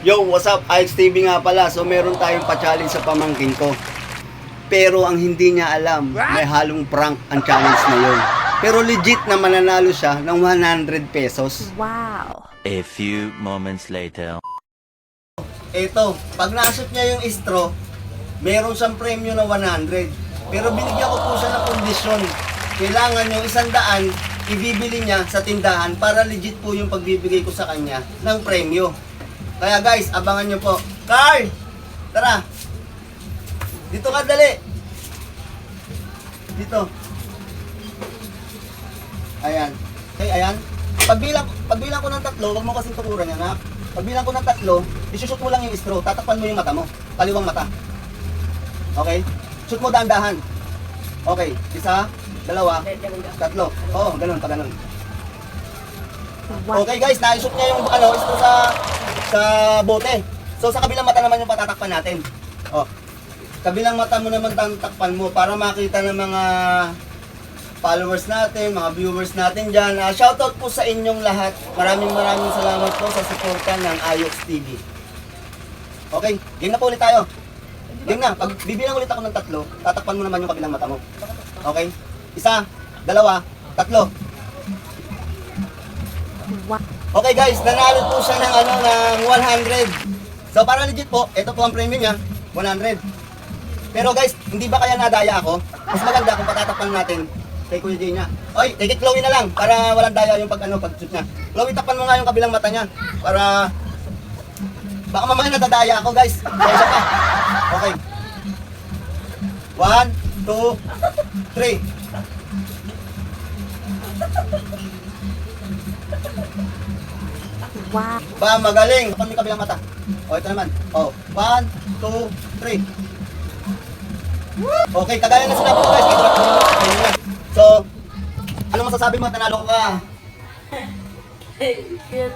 Yo, what's up? Alex TV nga pala. So meron tayong pa-challenge sa pamangkin ko. Pero ang hindi niya alam, may halong prank ang challenge na yun. Pero legit na mananalo siya ng 100 pesos. Wow. A few moments later. Ito, pag nashoot niya yung straw, meron siyang premyo na 100. Pero binigyan ko po siya ng kondisyon. Kailangan yung 100 ibibili niya sa tindahan para legit po yung pagbibigay ko sa kanya ng premyo. Kaya guys, abangan nyo po. Carl! Tara! Dito ka, dali! Dito. Ayan. Okay, ayan. Pagbilang ko ng 3, huwag mo kasing tukuran yan, ha? Pagbilang ko ng 3, isushoot mo lang yung straw, tatakpan mo yung mata mo. Kaliwang mata. Okay? Shoot mo dahan-dahan. Okay, 1, 2, 3. Oo, ganun, pa ganun. Okay guys, na-shoot niya yung straw sa bote. So sa kabilang mata naman yung patatakpan natin. Oh. Kabilang mata mo naman tatakpan mo para makita ng mga followers natin, mga viewers natin dyan. Shoutout po sa inyong lahat. Maraming salamat po sa suporta ng Ayox TV. Okay, game na po ulit tayo. Game na. Pag bibilang ulit ako ng 3, tatakpan mo naman yung kabilang mata mo. Okay? 1, 2, 3. Okay guys, nanalo po siya ng 100. So para legit po, ito po ang premium niya, 100. Pero guys, hindi ba kaya nadaya ako? Mas maganda kung patatakpan natin kay Kuya Jay niya. Oy, take it Chloe na lang para walang daya yung pag-shoot niya. Chloe, takpan mo nga yung kabilang mata niya para baka mamaya nadadaya ako guys. Kaya pa. Okay. 1, 2, 3. Wow. Ba, magaling. Kapag may kabilang mata. O, ito naman. O, 1, 2, 3. Okay, kagaya na sinabi ko guys. So, ano masasabi mo? Tanalo ko ka. Thank you.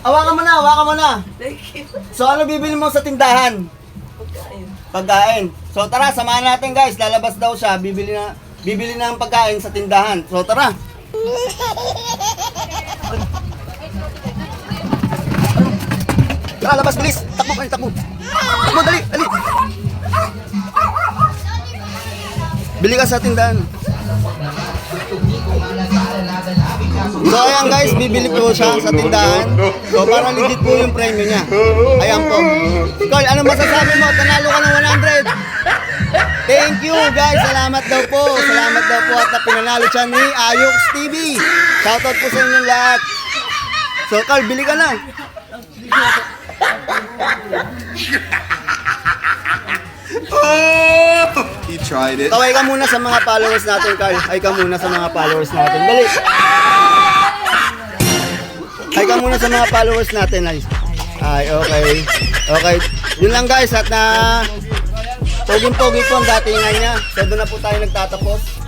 Hawakan mo na. Thank you. So, ano bibili mo sa tindahan? Pagkain. Pagkain. So, tara, samahan natin guys. Lalabas daw siya. Bibili ng pagkain sa tindahan. So, tara. Tara, labas, bilis. Takbo, takbo. Takbo, dali. Bili ka sa tindahan. So, ayan guys, bibili po siya sa tindahan. So, para legit po yung premyo niya. Ayan po. Carl, ano masasabi mo? Tanalo ka ng 100. Thank you guys. Salamat daw po at pinanalo siya ni Ayox TV. Shoutout po sa inyong lahat. So Carl, bili ka na. He tried it. Kaway ka muna sa mga followers natin, Carl. Ay ka muna sa mga followers natin. Dali. Ay ka muna sa mga followers natin. Ay, okay. Okay. Yun lang guys at na Poging-pogi po ang datingan niya. So doon na po tayo nagtatapos.